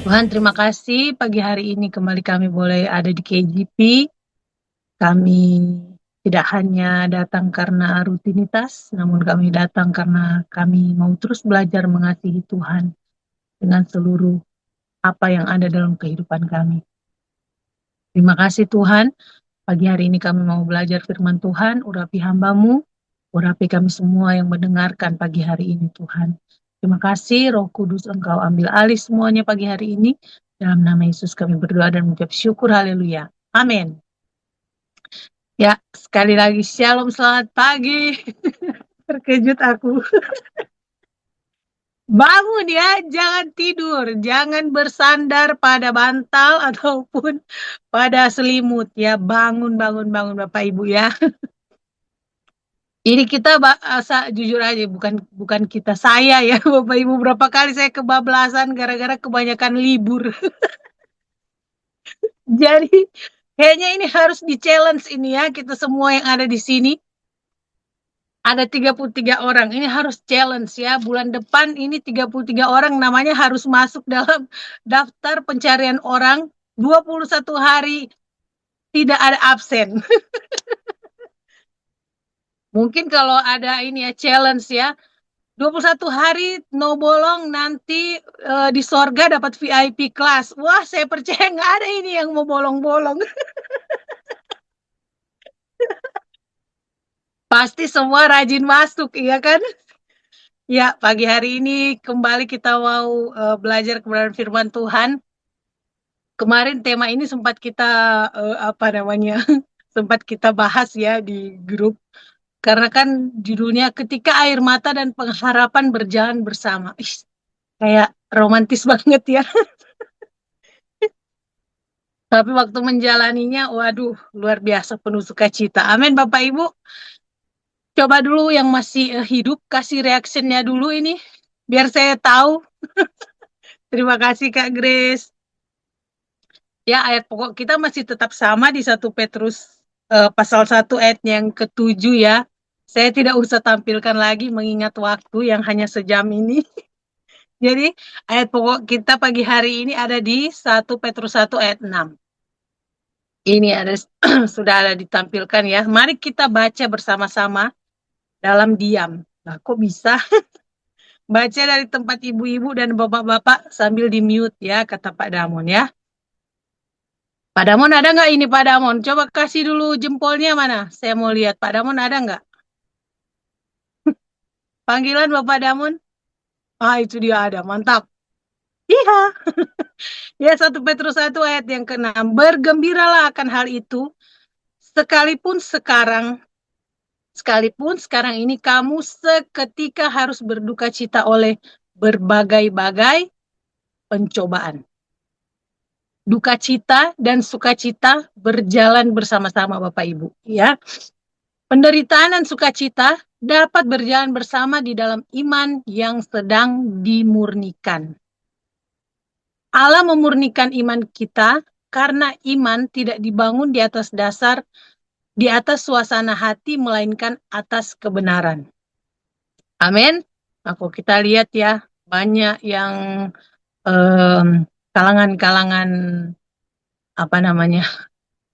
Tuhan, terima kasih pagi hari ini kembali kami boleh ada di KGP. Kami tidak hanya datang karena rutinitas, namun kami datang karena kami mau terus belajar mengasihi Tuhan dengan seluruh apa yang ada dalam kehidupan kami. Terima kasih Tuhan, pagi hari ini kami mau belajar firman Tuhan, urapi hamba-Mu, urapi kami semua yang mendengarkan pagi hari ini Tuhan. Terima kasih Roh Kudus, Engkau ambil alih semuanya pagi hari ini. Dalam nama Yesus kami berdoa dan mengucap syukur, haleluya. Amin. Ya, sekali lagi shalom, selamat pagi. Terkejut aku. Bangun ya, jangan tidur, jangan bersandar pada bantal ataupun pada selimut ya. Bangun, bangun, bangun Bapak Ibu ya. Ini kita jujur aja bukan kita saya ya Bapak Ibu, berapa kali saya kebablasan gara-gara kebanyakan libur. Jadi kayaknya ini harus di-challenge ini ya, kita semua yang ada di sini. Ada 33 orang, ini harus challenge ya. Bulan depan ini 33 orang namanya harus masuk dalam daftar pencarian orang 21 hari tidak ada absen. Mungkin kalau ada ini ya challenge ya, 21 hari no bolong nanti di sorga dapat VIP kelas. Wah, saya percaya nggak ada ini yang mau bolong-bolong. Pasti semua rajin masuk, iya kan? Ya, pagi hari ini kembali kita mau belajar kebenaran firman Tuhan. Kemarin tema ini sempat kita apa namanya? Sempat kita bahas ya di grup. Karena kan judulnya ketika air mata dan pengharapan berjalan bersama. Ih, kayak romantis banget ya. Tapi waktu menjalaninya, waduh, luar biasa penuh sukacita. Amin, Bapak Ibu. Coba dulu yang masih hidup, kasih reactionnya dulu ini. Biar saya tahu. Terima kasih, Kak Grace. Ya, ayat pokok kita masih tetap sama di 1 Petrus pasal 1 ayat yang ke-7 ya. Saya tidak usah tampilkan lagi mengingat waktu yang hanya sejam ini. Jadi, ayat pokok kita pagi hari ini ada di 1 Petrus 1 ayat 6. Ini ada sudah ada ditampilkan ya. Mari kita baca bersama-sama dalam diam. Nah, kok bisa? Baca dari tempat ibu-ibu dan bapak-bapak sambil di-mute ya, kata Pak Damon ya. Pak Damon ada nggak ini Pak Damon? Coba kasih dulu jempolnya mana? Saya mau lihat Pak Damon ada nggak? Panggilan Bapak Damon? Ah, itu dia ada. Mantap. Iya. Ya, 1 Petrus 1 ayat yang ke-6. Bergembiralah akan hal itu, sekalipun sekarang ini kamu seketika harus berduka cita oleh berbagai-bagai pencobaan. Duka cita dan sukacita berjalan bersama-sama Bapak Ibu. Ya, penderitaan dan sukacita dapat berjalan bersama di dalam iman yang sedang dimurnikan. Allah memurnikan iman kita karena iman tidak dibangun di atas dasar, di atas suasana hati, melainkan atas kebenaran. Amin. Aku kita lihat ya, banyak yang kalangan-kalangan apa namanya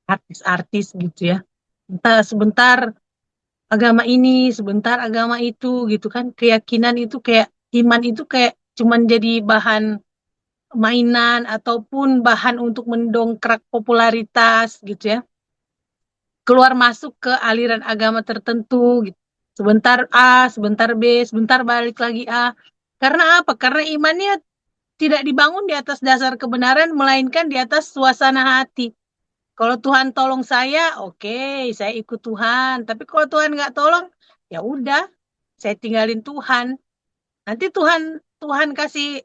artis-artis gitu ya. Entah sebentar agama ini, sebentar agama itu gitu kan. Keyakinan itu kayak iman itu kayak cuman jadi bahan mainan ataupun bahan untuk mendongkrak popularitas gitu ya. Keluar masuk ke aliran agama tertentu gitu. Sebentar A, sebentar B, sebentar balik lagi A. Karena apa? Karena imannya tidak dibangun di atas dasar kebenaran, melainkan di atas suasana hati. Kalau Tuhan tolong saya, oke, saya ikut Tuhan. Tapi kalau Tuhan nggak tolong, ya udah, saya tinggalin Tuhan. Nanti Tuhan Tuhan kasih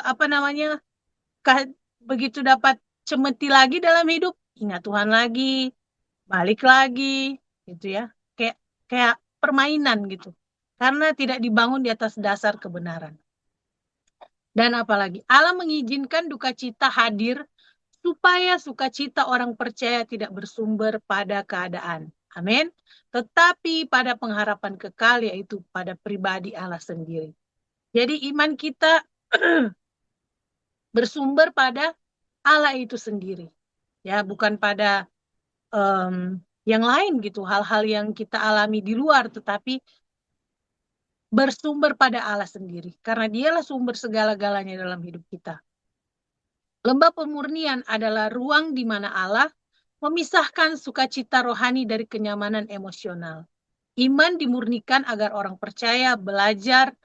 apa namanya, begitu dapat cemeti lagi dalam hidup, ingat Tuhan lagi, balik lagi, gitu ya. Kayak kayak permainan gitu. Karena tidak dibangun di atas dasar kebenaran. Dan apalagi Allah mengizinkan duka cita hadir supaya sukacita orang percaya tidak bersumber pada keadaan. Amin. Tetapi pada pengharapan kekal, yaitu pada pribadi Allah sendiri. Jadi iman kita bersumber pada Allah itu sendiri. Ya, bukan pada yang lain gitu, hal-hal yang kita alami di luar, tetapi bersumber pada Allah sendiri. Karena dialah sumber segala-galanya dalam hidup kita. Lembah pemurnian adalah ruang di mana Allah memisahkan sukacita rohani dari kenyamanan emosional. Iman dimurnikan agar orang percaya belajar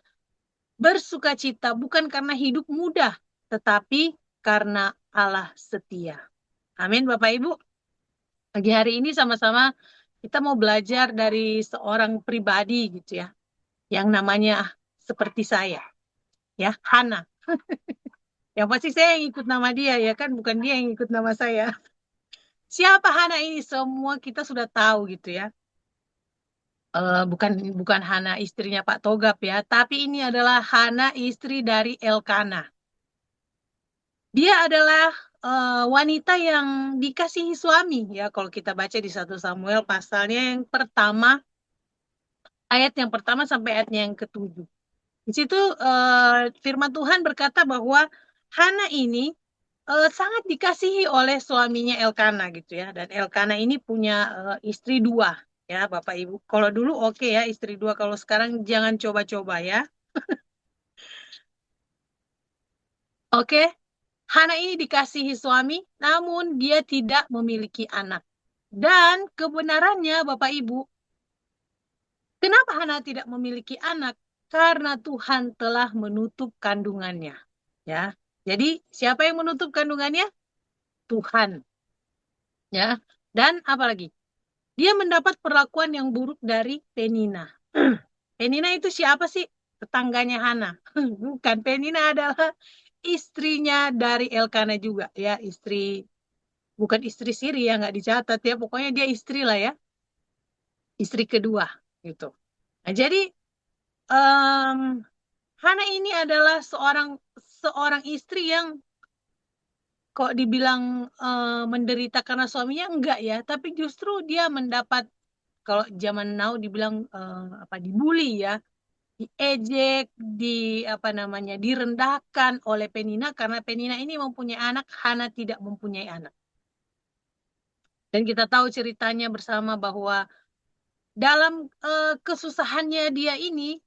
bersukacita bukan karena hidup mudah, tetapi karena Allah setia. Amin, Bapak Ibu. Pagi hari ini sama-sama kita mau belajar dari seorang pribadi gitu ya, yang namanya seperti saya, ya, Hana. Yang pasti saya yang ikut nama dia ya kan, bukan dia yang ikut nama saya. Siapa Hana ini? Semua kita sudah tahu gitu ya. Bukan bukan Hana istrinya Pak Togap ya, tapi ini adalah Hana istri dari Elkana. Dia adalah wanita yang dikasihi suami ya. Kalau kita baca di 1 Samuel pasalnya yang pertama, ayat yang pertama sampai ayatnya yang ketujuh. Di situ firman Tuhan berkata bahwa Hana ini sangat dikasihi oleh suaminya Elkana gitu ya. Dan Elkana ini punya istri dua ya Bapak Ibu. Kalau dulu oke ya istri dua, kalau sekarang jangan coba-coba ya. Oke, Hana ini dikasihi suami, namun dia tidak memiliki anak. Dan kebenarannya Bapak Ibu, kenapa Hana tidak memiliki anak? Karena Tuhan telah menutup kandungannya. Ya, jadi siapa yang menutup kandungannya? Tuhan. Ya, dan apalagi? Dia mendapat perlakuan yang buruk dari Penina. Penina itu siapa sih? Tetangganya Hana. Bukan, Penina adalah istrinya dari Elkana juga ya, istri, bukan istri siri ya, nggak dicatat ya, pokoknya dia istri lah ya, istri kedua gitu. Nah, jadi em, Hana ini adalah seorang seorang istri yang kok dibilang menderita karena suaminya enggak ya, tapi justru dia mendapat, kalau zaman now dibilang apa, dibully ya, diejek, di apa namanya, direndahkan oleh Penina karena Penina ini mempunyai anak, Hana tidak mempunyai anak. Dan kita tahu ceritanya bersama bahwa dalam kesusahannya dia ini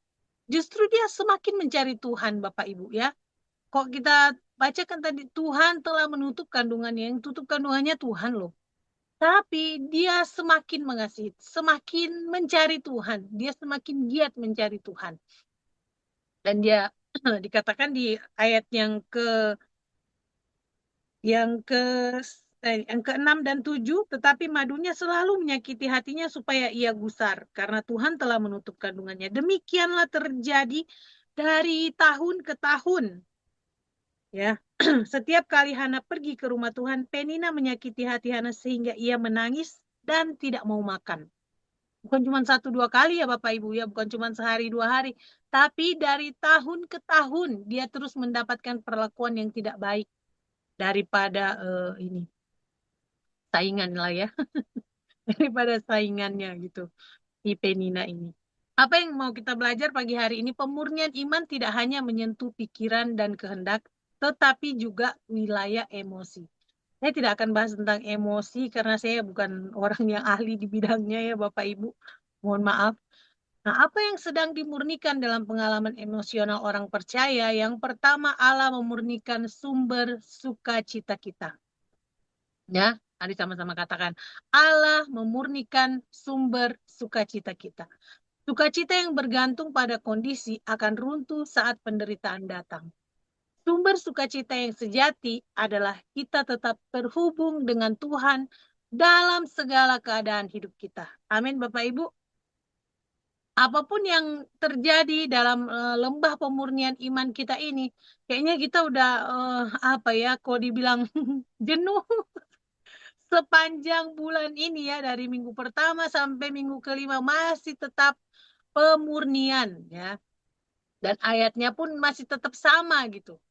justru dia semakin mencari Tuhan Bapak Ibu ya. Kok kita bacakan tadi Tuhan telah menutup kandungannya, yang tutup kandungannya Tuhan loh. Tapi dia semakin mengasihi, semakin mencari Tuhan, dia semakin giat mencari Tuhan. Dan dia dikatakan di ayat yang ke yang ke-6 dan 7, tetapi madunya selalu menyakiti hatinya supaya ia gusar karena Tuhan telah menutup kandungannya. Demikianlah terjadi dari tahun ke tahun. Ya, setiap kali Hana pergi ke rumah Tuhan, Penina menyakiti hati Hana sehingga ia menangis dan tidak mau makan. Bukan cuma 1-2 kali ya Bapak Ibu ya, bukan cuma sehari 2 hari, tapi dari tahun ke tahun dia terus mendapatkan perlakuan yang tidak baik daripada ini saingan lah ya, daripada saingannya gitu, si Penina ini. Apa yang mau kita belajar pagi hari ini? Pemurnian iman tidak hanya menyentuh pikiran dan kehendak, tetapi juga wilayah emosi. Saya tidak akan bahas tentang emosi karena saya bukan orang yang ahli di bidangnya ya Bapak Ibu. Mohon maaf. Nah, apa yang sedang dimurnikan dalam pengalaman emosional orang percaya? Yang pertama, Allah memurnikan sumber sukacita kita. Ya, mari sama-sama katakan. Allah memurnikan sumber sukacita kita. Sukacita yang bergantung pada kondisi akan runtuh saat penderitaan datang. Sumber sukacita yang sejati adalah kita tetap terhubung dengan Tuhan dalam segala keadaan hidup kita. Amin, Bapak Ibu. Apapun yang terjadi dalam lembah pemurnian iman kita ini, kayaknya kita udah apa ya, kok dibilang jenuh sepanjang bulan ini ya, dari minggu pertama sampai minggu kelima masih tetap pemurnian ya. Dan ayatnya pun masih tetap sama gitu.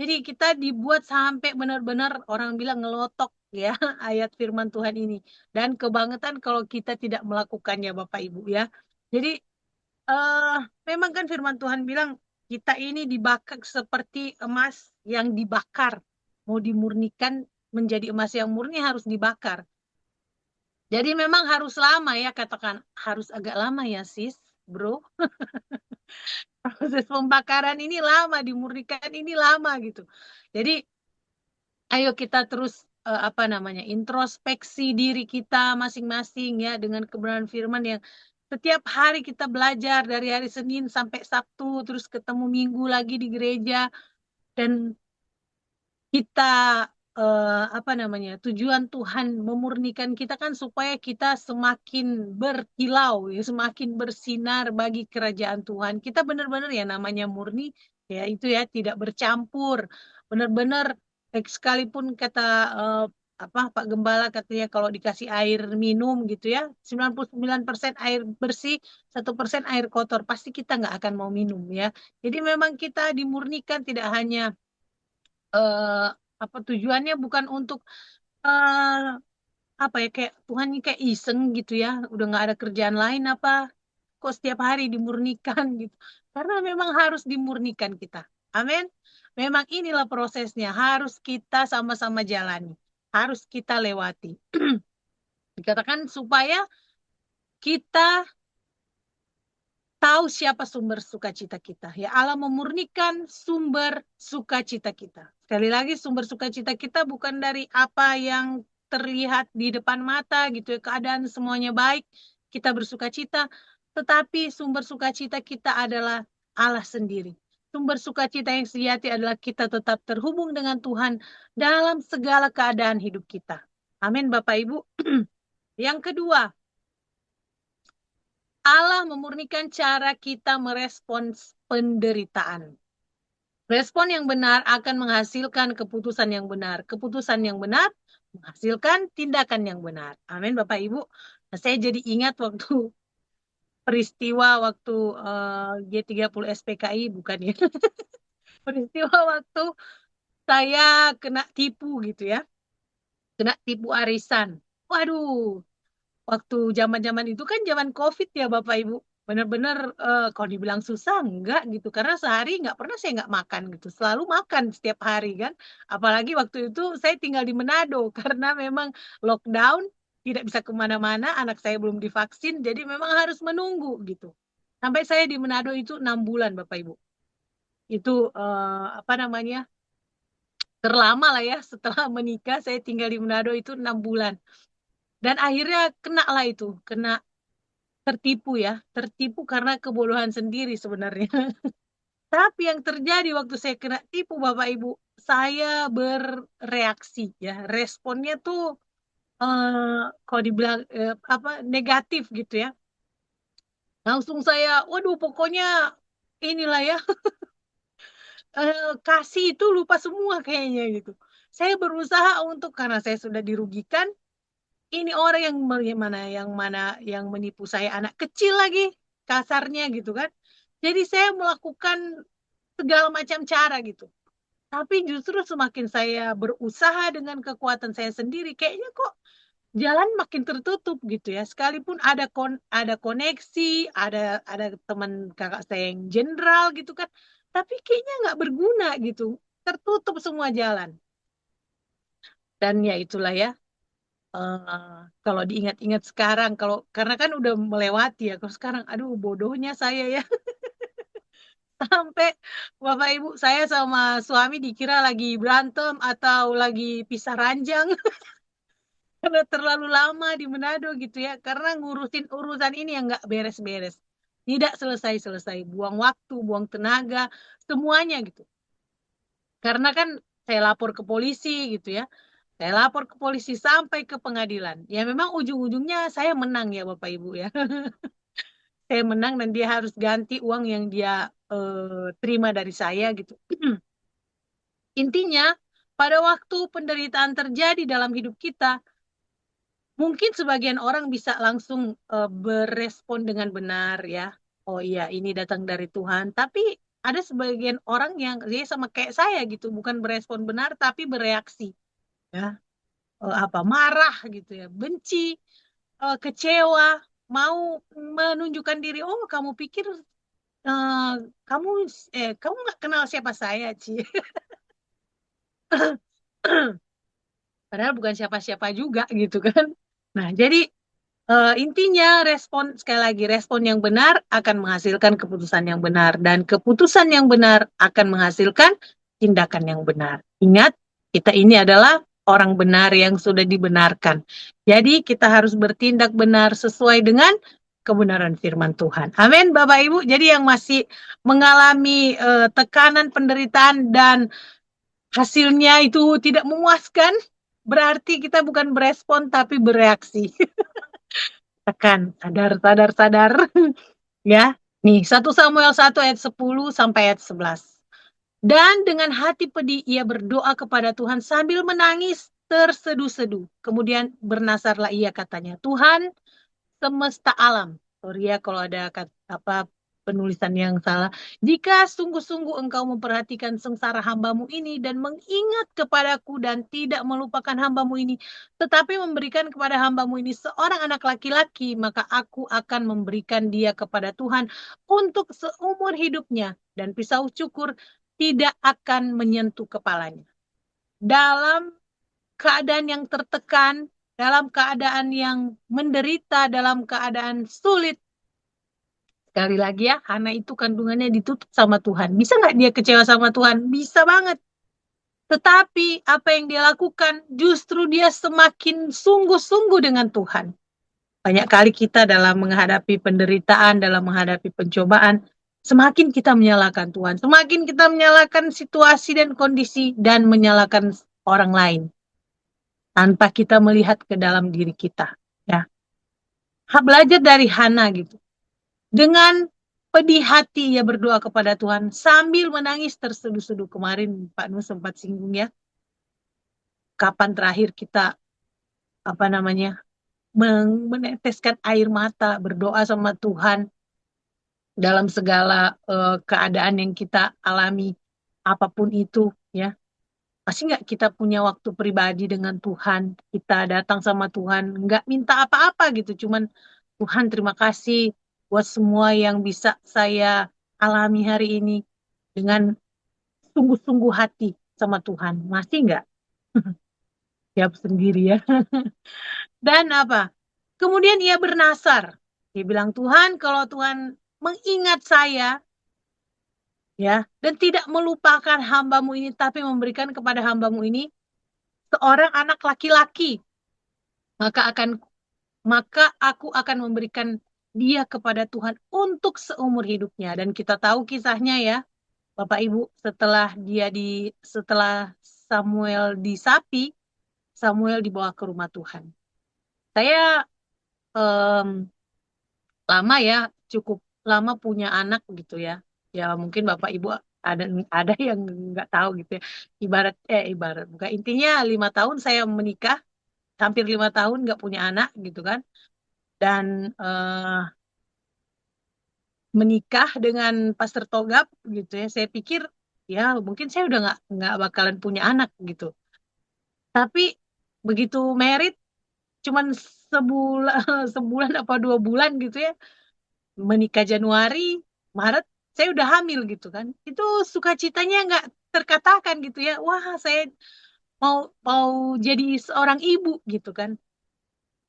Jadi kita dibuat sampai benar-benar orang bilang ngelotok ya ayat firman Tuhan ini. Dan kebangetan kalau kita tidak melakukannya Bapak Ibu ya. Jadi memang kan firman Tuhan bilang Kita ini dibakar seperti emas yang dibakar. Mau dimurnikan menjadi emas yang murni harus dibakar. Jadi memang harus lama ya, katakan harus agak lama ya sis, bro. Proses pembakaran ini lama, dimurnikan ini lama gitu. Jadi ayo kita terus apa namanya introspeksi diri kita masing-masing ya dengan kebenaran firman yang setiap hari kita belajar dari hari Senin sampai Sabtu, terus ketemu Minggu lagi di gereja dan kita apa namanya tujuan Tuhan memurnikan kita kan supaya kita semakin berkilau ya semakin bersinar bagi kerajaan Tuhan kita benar-benar ya namanya murni ya itu ya tidak bercampur benar-benar sekalipun kata eh, apa Pak Gembala katanya kalau dikasih air minum gitu ya 99% air bersih 1% air kotor pasti kita nggak akan mau minum ya jadi memang kita dimurnikan tidak hanya eh, apa tujuannya bukan untuk eh, apa ya kayak Tuhan ini kayak iseng gitu ya udah nggak ada kerjaan lain apa kok setiap hari dimurnikan gitu karena memang harus dimurnikan kita amin memang inilah prosesnya harus kita sama-sama jalani harus kita lewati dikatakan supaya kita tahu siapa sumber sukacita kita. Ya Allah memurnikan sumber sukacita kita. Sekali lagi sumber sukacita kita bukan dari apa yang terlihat di depan mata gitu ya. Keadaan semuanya baik, kita bersukacita. Tetapi sumber sukacita kita adalah Allah sendiri. Sumber sukacita yang sejati adalah kita tetap terhubung dengan Tuhan dalam segala keadaan hidup kita. Amin Bapak Ibu. Yang kedua, Allah memurnikan cara kita merespons penderitaan. Respon yang benar akan menghasilkan keputusan yang benar. Keputusan yang benar menghasilkan tindakan yang benar. Amin, Bapak Ibu. Nah, saya jadi ingat waktu peristiwa waktu G30 SPKI, bukan ya. Peristiwa waktu saya kena tipu gitu ya. Kena tipu arisan. Waduh, waktu zaman-zaman itu kan zaman COVID ya Bapak Ibu. Benar-benar kalau dibilang susah enggak gitu. Karena sehari nggak pernah saya nggak makan gitu. Selalu makan setiap hari kan. Apalagi waktu itu saya tinggal di Manado karena memang lockdown tidak bisa kemana-mana. Anak saya belum divaksin jadi memang harus menunggu gitu. Sampai saya di Manado itu 6 bulan Bapak Ibu. Itu apa namanya terlama lah ya setelah menikah saya tinggal di Manado itu 6 bulan. Dan akhirnya kena lah itu, kena tertipu ya, tertipu karena kebodohan sendiri sebenarnya. Tapi yang terjadi waktu saya kena tipu Bapak Ibu, saya bereaksi ya, responnya tuh kalau dibilang apa negatif gitu ya. Langsung saya, waduh pokoknya inilah ya, kasih itu lupa semua kayaknya gitu. Saya berusaha untuk karena saya sudah dirugikan, ini orang yang mana yang menipu saya anak kecil lagi kasarnya gitu kan. Jadi saya melakukan segala macam cara gitu. Tapi justru semakin saya berusaha dengan kekuatan saya sendiri, kayaknya kok jalan makin tertutup gitu ya. Sekalipun ada koneksi, ada teman kakak saya yang jenderal gitu kan, tapi kayaknya nggak berguna gitu. Tertutup semua jalan. Dan ya itulah ya. Kalau diingat-ingat sekarang, kalau karena kan udah melewati ya. Kalau sekarang, aduh bodohnya saya ya. Sampai Bapak Ibu saya sama suami dikira lagi berantem atau lagi pisah ranjang karena terlalu lama di Manado gitu ya. Karena ngurusin urusan ini yang nggak beres-beres. Tidak selesai-selesai. Buang waktu, buang tenaga, semuanya gitu. Karena kan saya lapor ke polisi gitu ya. Saya lapor ke polisi sampai ke pengadilan. Ya memang ujung-ujungnya saya menang ya Bapak Ibu ya. Saya menang dan dia harus ganti uang yang dia terima dari saya gitu. Intinya, pada waktu penderitaan terjadi dalam hidup kita, mungkin sebagian orang bisa langsung berespon dengan benar ya. Oh iya, ini datang dari Tuhan. Tapi ada sebagian orang yang dia sama kayak saya gitu, bukan berespon benar tapi bereaksi ya. Apa marah gitu ya, benci, kecewa, mau menunjukkan diri. Oh, kamu pikir eh, kamu kamu nggak kenal siapa saya, Ci. Padahal bukan siapa-siapa juga gitu kan. Nah, jadi intinya respon sekali lagi respon yang benar akan menghasilkan keputusan yang benar dan keputusan yang benar akan menghasilkan tindakan yang benar. Ingat, kita ini adalah orang benar yang sudah dibenarkan. Jadi kita harus bertindak benar sesuai dengan kebenaran firman Tuhan. Amin, Bapak Ibu. Jadi yang masih mengalami tekanan, penderitaan dan hasilnya itu tidak memuaskan, berarti kita bukan berespon tapi bereaksi. Tekan, sadar, sadar, sadar. Ya, nih 1 Samuel 1 ayat 10 sampai ayat 11. Dan dengan hati pedih ia berdoa kepada Tuhan sambil menangis terseduh-seduh. Kemudian bernasarlah ia katanya, Tuhan semesta alam. Sorry ya kalau ada apa penulisan yang salah. Jika sungguh-sungguh engkau memperhatikan sengsara hambamu ini dan mengingat kepadaku dan tidak melupakan hambamu ini, tetapi memberikan kepada hambamu ini seorang anak laki-laki, maka aku akan memberikan dia kepada Tuhan untuk seumur hidupnya dan pisau cukur tidak akan menyentuh kepalanya. Dalam keadaan yang tertekan, dalam keadaan yang menderita, dalam keadaan sulit. Sekali lagi ya, Hana itu kandungannya ditutup sama Tuhan. Bisa nggak dia kecewa sama Tuhan? Bisa banget. Tetapi apa yang dia lakukan, justru dia semakin sungguh-sungguh dengan Tuhan. Banyak kali kita dalam menghadapi penderitaan, dalam menghadapi pencobaan, semakin kita menyalahkan Tuhan, semakin kita menyalahkan situasi dan kondisi, dan menyalahkan orang lain tanpa kita melihat ke dalam diri kita. Ya, belajar dari Hana gitu. Dengan pedih hati ia berdoa kepada Tuhan sambil menangis terseduh-seduh. Kemarin Pak Nur sempat singgung ya, kapan terakhir kita apa namanya meneteskan air mata berdoa sama Tuhan dalam segala keadaan yang kita alami apapun itu ya. Pasti nggak kita punya waktu pribadi dengan Tuhan, kita datang sama Tuhan, nggak minta apa-apa gitu, cuman Tuhan terima kasih buat semua yang bisa saya alami hari ini dengan sungguh-sungguh hati sama Tuhan. Masih nggak? Siap sendiri ya. Dan apa? Kemudian ia bernasar. Dia bilang, Tuhan kalau Tuhan mengingat saya, ya, dan tidak melupakan hambamu ini, tapi memberikan kepada hambamu ini seorang anak laki-laki, maka akan maka aku akan memberikan dia kepada Tuhan untuk seumur hidupnya. Dan kita tahu kisahnya ya, Bapak Ibu, setelah Samuel disapi, Samuel dibawa ke rumah Tuhan. Saya em, lama ya, cukup lama punya anak gitu ya. Ya mungkin Bapak Ibu ada ada yang nggak tahu gitu ya. Ibarat bukan intinya 5 tahun saya menikah, hampir 5 tahun nggak punya anak gitu kan. Dan menikah dengan Pastor Togap gitu ya. Saya pikir ya mungkin saya udah nggak bakalan punya anak gitu. Tapi begitu merit cuman sebulan sebulan apa 2 bulan gitu ya. Menikah Januari, Maret saya udah hamil gitu kan. Itu sukacitanya nggak terkatakan gitu ya. Wah, saya mau mau jadi seorang ibu gitu kan.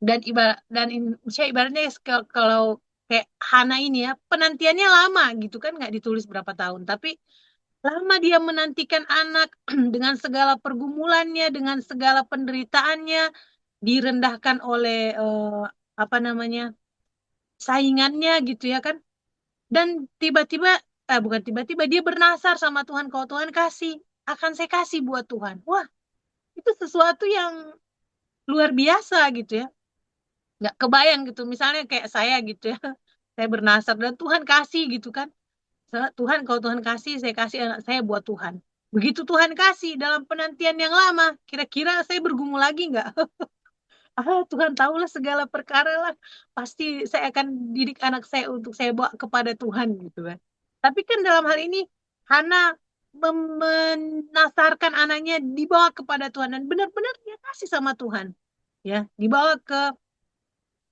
Dan saya ibaratnya kalau kayak Hana ini ya, penantiannya lama gitu kan, nggak ditulis berapa tahun, tapi lama dia menantikan anak dengan segala pergumulannya, dengan segala penderitaannya, direndahkan oleh apa namanya saingannya gitu ya kan. Dan tiba-tiba, bukan tiba-tiba, dia bernasar sama Tuhan, kalau Tuhan kasih, akan saya kasih buat Tuhan. Wah, itu sesuatu yang luar biasa gitu ya. Nggak kebayang gitu. Misalnya kayak saya gitu ya. Saya bernasar dan Tuhan kasih gitu kan. Tuhan, kalau Tuhan kasih, saya kasih anak saya buat Tuhan. Begitu Tuhan kasih dalam penantian yang lama, kira-kira saya bergumul lagi nggak? Tuhan tahulah segala perkara lah. Pasti saya akan didik anak saya untuk saya bawa kepada Tuhan gitu kan. Tapi kan dalam hal ini Hana menasarkan anaknya dibawa kepada Tuhan dan benar-benar dia kasih sama Tuhan. Ya, dibawa ke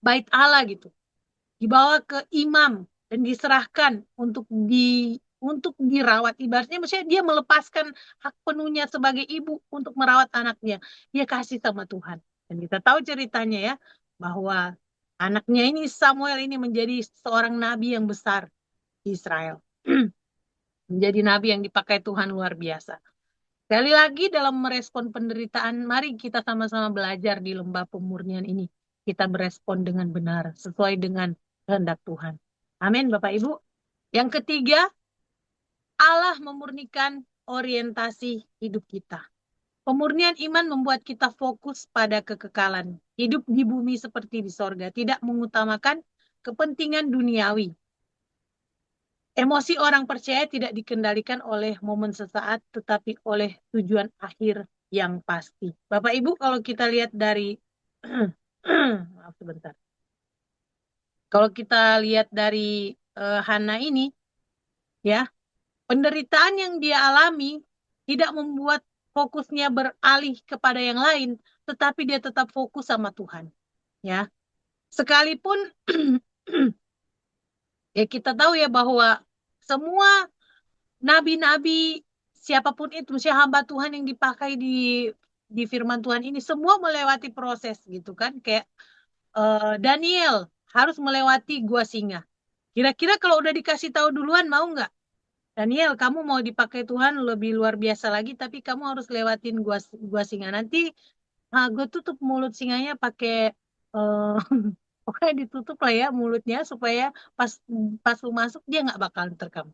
bait Allah gitu. Dibawa ke imam. dan diserahkan untuk dirawat. Ibaratnya maksudnya dia melepaskan hak penuhnya sebagai ibu untuk merawat anaknya. Dia kasih sama Tuhan. Dan kita tahu ceritanya ya, bahwa anaknya ini Samuel ini menjadi seorang nabi yang besar di Israel. Menjadi nabi yang dipakai Tuhan luar biasa. Sekali lagi dalam merespon penderitaan, mari kita sama-sama belajar di lembah pemurnian ini. Kita berespon dengan benar, sesuai dengan kehendak Tuhan. Amin, Bapak Ibu. Yang ketiga, Allah memurnikan orientasi hidup kita. Pemurnian iman membuat kita fokus pada kekekalan. Hidup di bumi seperti di sorga, tidak mengutamakan kepentingan duniawi. Emosi orang percaya tidak dikendalikan oleh momen sesaat, tetapi oleh tujuan akhir yang pasti. Bapak Ibu, kalau kita lihat dari maaf sebentar. Kalau kita lihat dari Hana ini, ya, penderitaan yang dia alami tidak membuat fokusnya beralih kepada yang lain, tetapi dia tetap fokus sama Tuhan. Ya, sekalipun ya kita tahu ya bahwa semua nabi-nabi siapapun itu, misalnya hamba Tuhan yang dipakai di firman Tuhan ini semua melewati proses gitu kan, kayak Daniel harus melewati gua singa. Kira-kira kalau udah dikasih tahu duluan mau nggak? Daniel, kamu mau dipakai Tuhan lebih luar biasa lagi, tapi kamu harus lewatin gua singa. Nanti gue tutup mulut singanya pakai uh, pokoknya ditutup lah ya mulutnya supaya pas pas lu masuk dia nggak bakal terkam.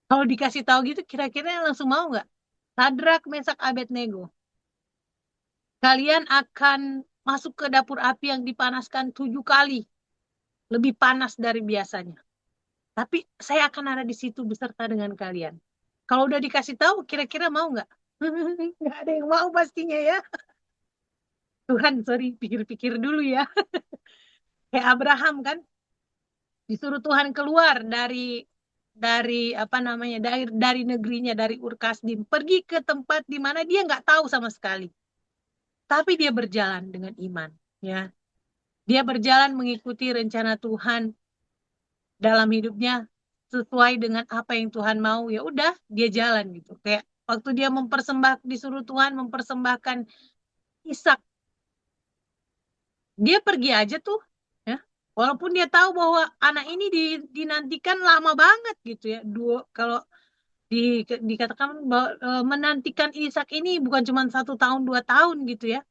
Kalau dikasih tahu gitu, kira-kira langsung mau nggak? Sadrak, Mesak, Abednego. Kalian akan masuk ke dapur api yang dipanaskan 7 kali. Lebih panas dari biasanya. Tapi saya akan ada di situ beserta dengan kalian. Kalau udah dikasih tahu, kira-kira mau nggak? Nggak ada yang mau pastinya ya. Tuhan, sorry, pikir-pikir dulu ya. Kayak Abraham kan, disuruh Tuhan keluar dari apa namanya dari negerinya dari Ur Kasdim pergi ke tempat di mana dia nggak tahu sama sekali. Tapi dia berjalan dengan iman, ya. Dia berjalan mengikuti rencana Tuhan dalam hidupnya sesuai dengan apa yang Tuhan mau. Ya udah, dia jalan gitu. Kayak waktu dia disuruh Tuhan mempersembahkan Ishak, dia pergi aja tuh, ya. Walaupun dia tahu bahwa anak ini dinantikan lama banget gitu ya. Kalau di, dikatakan bahwa menantikan Ishak ini bukan cuma 1 tahun 2 tahun gitu ya,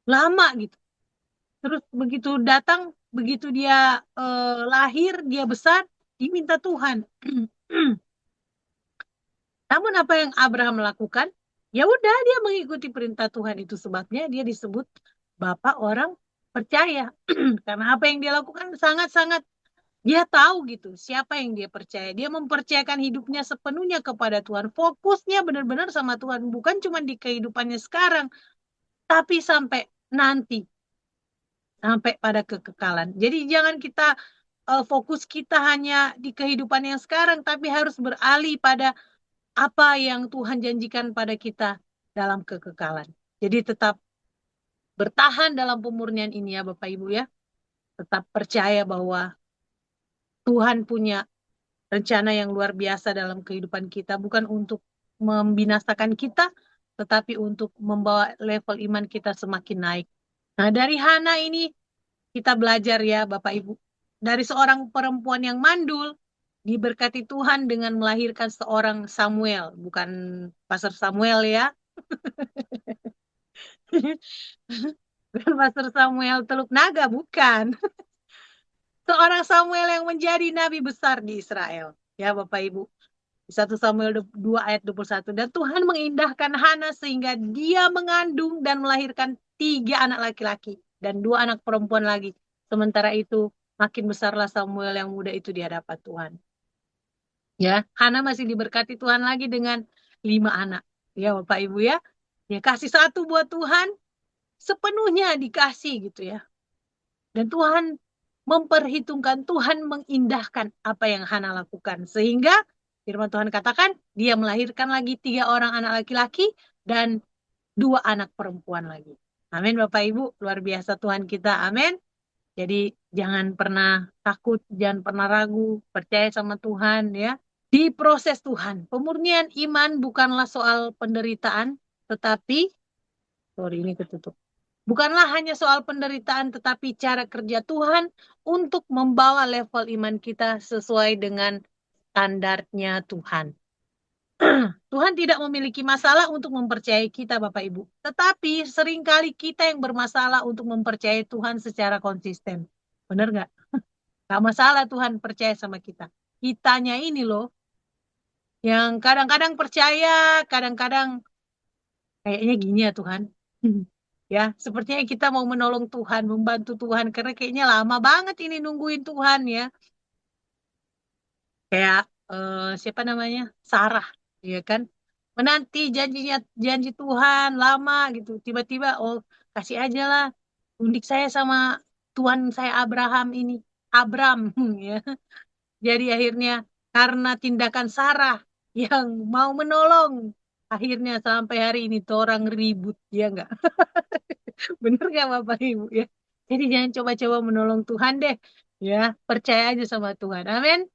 lama gitu. Terus begitu datang, begitu dia lahir, dia besar, diminta Tuhan. Namun apa yang Abraham lakukan? Ya udah, dia mengikuti perintah Tuhan, itu sebabnya dia disebut bapak orang percaya. Karena apa yang dia lakukan sangat-sangat dia tahu gitu siapa yang dia percaya. Dia mempercayakan hidupnya sepenuhnya kepada Tuhan. Fokusnya benar-benar sama Tuhan, bukan cuma di kehidupannya sekarang, tapi sampai nanti, sampai pada kekekalan. Jadi jangan kita fokus kita hanya di kehidupan yang sekarang, tapi harus beralih pada apa yang Tuhan janjikan pada kita dalam kekekalan. Jadi tetap bertahan dalam pemurnian ini ya Bapak Ibu ya. Tetap percaya bahwa Tuhan punya rencana yang luar biasa dalam kehidupan kita. Bukan untuk membinasakan kita, tetapi untuk membawa level iman kita semakin naik. Nah, dari Hana ini kita belajar ya Bapak Ibu. Dari seorang perempuan yang mandul, diberkati Tuhan dengan melahirkan seorang Samuel. Bukan Pastor Samuel ya. Bukan Pastor Samuel Teluk Naga, bukan. Seorang Samuel yang menjadi nabi besar di Israel. Ya Bapak Ibu. 1 Samuel 2 ayat 21. Dan Tuhan mengindahkan Hana sehingga dia mengandung dan melahirkan 3 anak laki-laki dan 2 anak perempuan lagi. Sementara itu makin besarlah Samuel yang muda itu di hadapan Tuhan. Ya, Hana masih diberkati Tuhan lagi dengan 5 anak. Ya Bapak Ibu ya. Ya kasih satu buat Tuhan, sepenuhnya dikasih gitu ya. Dan Tuhan memperhitungkan, Tuhan mengindahkan apa yang Hana lakukan. Sehingga firman Tuhan katakan, dia melahirkan lagi 3 orang anak laki-laki dan 2 anak perempuan lagi. Amin Bapak Ibu, luar biasa Tuhan kita. Amin. Jadi jangan pernah takut, jangan pernah ragu, percaya sama Tuhan ya. Di proses Tuhan, pemurnian iman bukanlah soal penderitaan, tetapi, sorry ini ketutup. Bukanlah hanya soal penderitaan, tetapi cara kerja Tuhan untuk membawa level iman kita sesuai dengan standarnya Tuhan. Tuhan tidak memiliki masalah untuk mempercayai kita, Bapak Ibu. Tetapi seringkali kita yang bermasalah untuk mempercayai Tuhan secara konsisten. Benar nggak? Nggak masalah Tuhan percaya sama kita. Kitanya ini loh, yang kadang-kadang percaya, kadang-kadang kayaknya gini ya Tuhan. Ya, sepertinya kita mau menolong Tuhan, membantu Tuhan, karena kayaknya lama banget ini nungguin Tuhan ya. Kayak siapa namanya? Sarah, ya kan? Menanti janji Tuhan lama gitu. Tiba-tiba oh kasih aja lah undik saya sama Tuhan saya Abraham ini. Abram ya. Jadi akhirnya karena tindakan Sarah yang mau menolong, akhirnya sampai hari ini tuh orang ribut, ya enggak? Bener nggak Bapak Ibu ya? Jadi jangan coba-coba menolong Tuhan deh. Ya, percaya aja sama Tuhan. Amin.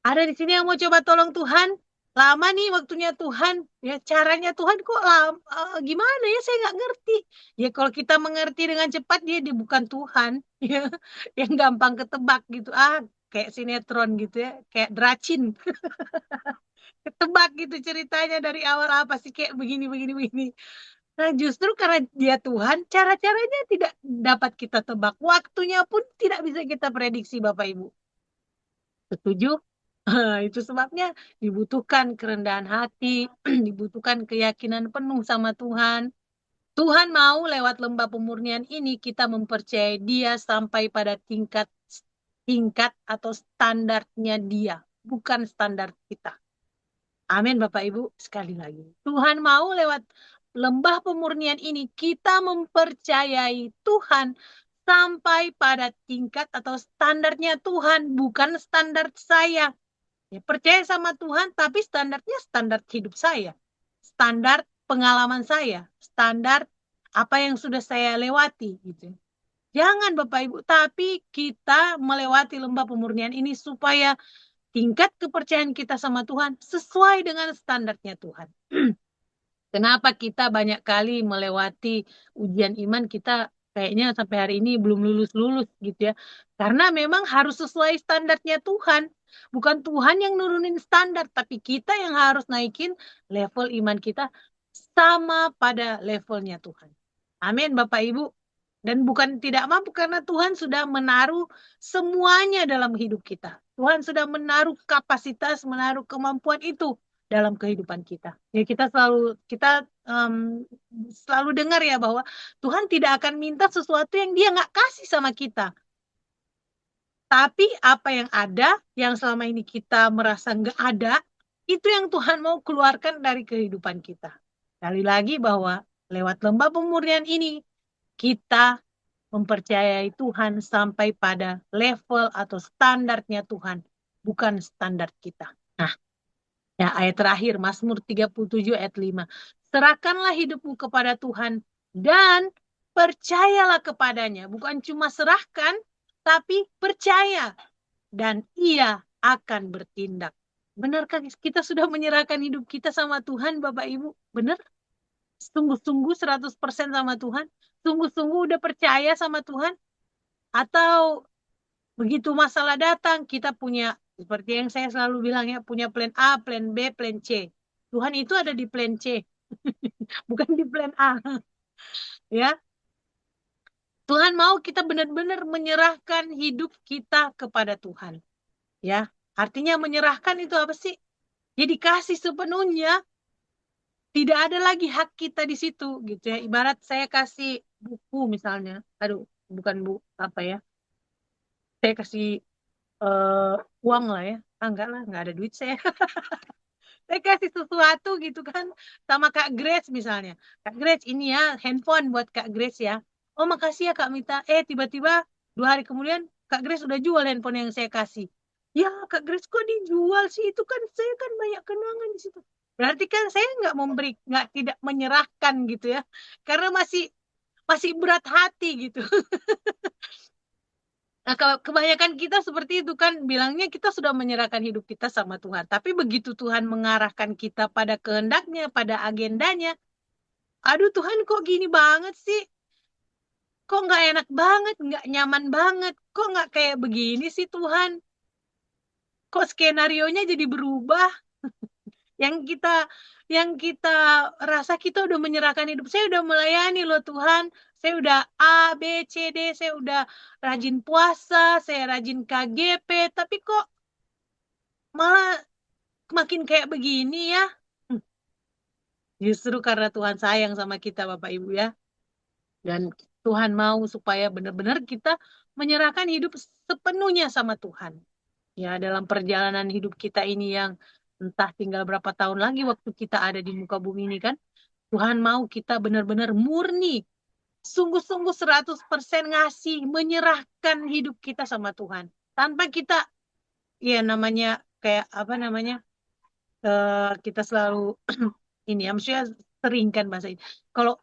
Ada di sini yang mau coba tolong Tuhan? Lama nih waktunya Tuhan. Ya, caranya Tuhan kok lama, gimana ya? Saya nggak ngerti. Ya, kalau kita mengerti dengan cepat, dia bukan Tuhan. Ya, yang gampang ketebak gitu. Kayak sinetron gitu ya. Kayak Dracin. Ketebak gitu ceritanya dari awal apa sih kayak begini, begini, begini. Nah, justru karena dia Tuhan, cara-caranya tidak dapat kita tebak. Waktunya pun tidak bisa kita prediksi, Bapak Ibu. Setuju? Itu sebabnya dibutuhkan kerendahan hati, dibutuhkan keyakinan penuh sama Tuhan. Tuhan mau lewat lembah pemurnian ini kita mempercayai Dia sampai pada tingkat tingkat atau standarnya Dia, bukan standar kita. Amin Bapak Ibu, sekali lagi. Tuhan mau lewat lembah pemurnian ini kita mempercayai Tuhan sampai pada tingkat atau standarnya Tuhan, bukan standar saya. Ya, percaya sama Tuhan, tapi standarnya standar hidup saya. Standar pengalaman saya. Standar apa yang sudah saya lewati. Gitu. Jangan Bapak Ibu, tapi kita melewati lembah pemurnian ini supaya tingkat kepercayaan kita sama Tuhan sesuai dengan standarnya Tuhan. Kenapa kita banyak kali melewati ujian iman kita kayaknya sampai hari ini belum lulus-lulus gitu ya. Karena memang harus sesuai standarnya Tuhan. Bukan Tuhan yang nurunin standar, tapi kita yang harus naikin level iman kita sama pada levelnya Tuhan. Amin Bapak Ibu. Dan bukan tidak mampu karena Tuhan sudah menaruh semuanya dalam hidup kita. Tuhan sudah menaruh kapasitas, menaruh kemampuan itu dalam kehidupan kita. Ya kita selalu dengar ya bahwa Tuhan tidak akan minta sesuatu yang Dia nggak kasih sama kita. Tapi apa yang ada, yang selama ini kita merasa nggak ada, itu yang Tuhan mau keluarkan dari kehidupan kita. Sekali lagi bahwa lewat lembah pemurnian ini, kita mempercayai Tuhan sampai pada level atau standarnya Tuhan, bukan standar kita. Nah, ya ayat terakhir, Mazmur 37 ayat 5. Serahkanlah hidupmu kepada Tuhan dan percayalah kepadanya. Bukan cuma serahkan, tapi percaya. Dan ia akan bertindak. Benarkah kita sudah menyerahkan hidup kita sama Tuhan, Bapak Ibu? Benar? Sungguh-sungguh 100% sama Tuhan? Sungguh-sungguh udah percaya sama Tuhan? Atau begitu masalah datang, kita punya, seperti yang saya selalu bilang ya, punya plan A, plan B, plan C. Tuhan itu ada di plan C, bukan di plan A. Ya, Tuhan mau kita benar-benar menyerahkan hidup kita kepada Tuhan. Ya, artinya menyerahkan itu apa sih? Jadi kasih sepenuhnya, tidak ada lagi hak kita di situ, gitu ya. Ibarat saya kasih buku misalnya, aduh, bukan bu apa ya? Saya kasih uang lah ya. Enggak lah, enggak ada duit saya. Saya kasih sesuatu gitu kan sama Kak Grace misalnya. Kak Grace ini ya handphone buat Kak Grace ya. Oh makasih ya Kak Mita. Tiba-tiba 2 hari kemudian Kak Grace udah jual handphone yang saya kasih. Ya Kak Grace kok dijual sih itu kan saya kan banyak kenangan di situ. Berarti kan saya nggak memberi nggak tidak menyerahkan gitu ya. Karena masih masih berat hati gitu. Nah, kebanyakan kita seperti itu kan, bilangnya kita sudah menyerahkan hidup kita sama Tuhan. Tapi begitu Tuhan mengarahkan kita pada kehendaknya, pada agendanya, aduh Tuhan kok gini banget sih? Kok nggak enak banget, nggak nyaman banget? Kok nggak kayak begini sih Tuhan? Kok skenario-nya jadi berubah? Yang kita yang kita rasa kita udah menyerahkan hidup. Saya udah melayani loh Tuhan. Saya udah A, B, C, D. Saya udah rajin puasa. Saya rajin KGP. Tapi kok malah makin kayak begini ya? Hmm, Justru karena Tuhan sayang sama kita Bapak Ibu ya. Dan Tuhan mau supaya benar-benar kita menyerahkan hidup sepenuhnya sama Tuhan. Ya, dalam perjalanan hidup kita ini yang entah tinggal berapa tahun lagi waktu kita ada di muka bumi ini kan, Tuhan mau kita benar-benar murni, sungguh-sungguh 100% ngasih, menyerahkan hidup kita sama Tuhan. Tanpa kita, ya namanya, kayak apa namanya, kita selalu ini ya, maksudnya sering kan bahasa ini. Kalau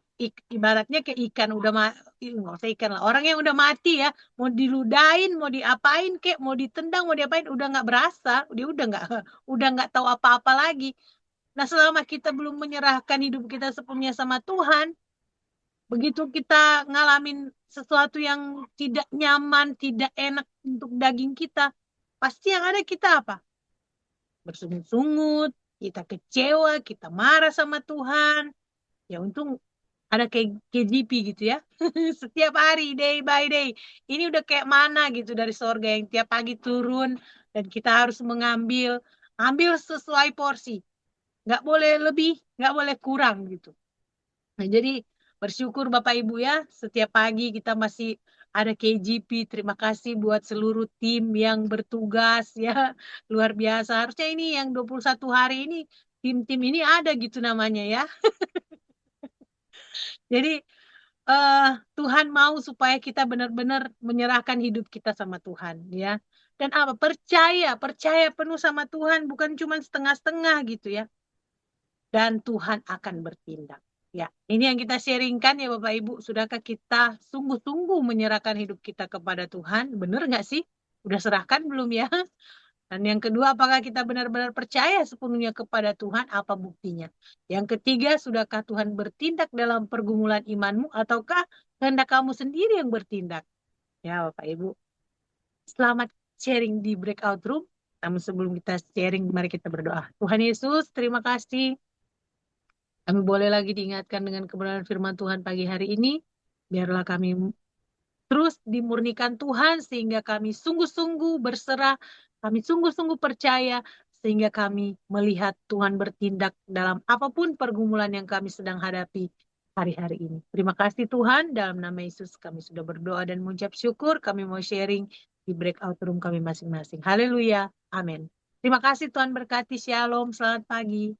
ibaratnya kayak ikan udah nggak usah ikan lah. Orang yang udah mati ya, mau diludain, mau diapain, kayak mau ditendang, mau diapain, udah nggak berasa, dia udah nggak tahu apa-apa lagi. Nah, selama kita belum menyerahkan hidup kita sepenuhnya sama Tuhan, begitu kita ngalamin sesuatu yang tidak nyaman, tidak enak untuk daging kita, pasti yang ada kita apa? Bersungut-sungut, kita kecewa, kita marah sama Tuhan. Ya untung ada kayak KGP gitu ya. Setiap hari, day by day. Ini udah kayak mana gitu dari sorga yang tiap pagi turun dan kita harus ambil sesuai porsi. Nggak boleh lebih, nggak boleh kurang gitu. Nah, jadi bersyukur Bapak Ibu ya, setiap pagi kita masih ada KGP. Terima kasih buat seluruh tim yang bertugas ya. Luar biasa. Harusnya ini yang 21 hari ini, tim-tim ini ada gitu namanya ya. Jadi eh Tuhan mau supaya kita benar-benar menyerahkan hidup kita sama Tuhan ya. Dan apa? Percaya penuh sama Tuhan, bukan cuma setengah-setengah gitu ya. Dan Tuhan akan bertindak. Ya, ini yang kita sharingkan ya Bapak Ibu. Sudahkah kita sungguh-sungguh menyerahkan hidup kita kepada Tuhan? Benar nggak sih? Udah serahkan belum ya? Dan yang kedua, apakah kita benar-benar percaya sepenuhnya kepada Tuhan? Apa buktinya? Yang ketiga, sudahkah Tuhan bertindak dalam pergumulan imanmu? Ataukah kehendak kamu sendiri yang bertindak? Ya Bapak Ibu, selamat sharing di breakout room. Namun sebelum kita sharing, mari kita berdoa. Tuhan Yesus, terima kasih. Kami boleh lagi diingatkan dengan kebenaran firman Tuhan pagi hari ini. Biarlah kami terus dimurnikan Tuhan sehingga kami sungguh-sungguh berserah, kami sungguh-sungguh percaya sehingga kami melihat Tuhan bertindak dalam apapun pergumulan yang kami sedang hadapi hari-hari ini. Terima kasih Tuhan, dalam nama Yesus kami sudah berdoa dan mengucap syukur. Kami mau sharing di breakout room kami masing-masing. Haleluya. Amin. Terima kasih Tuhan berkati. Shalom. Selamat pagi.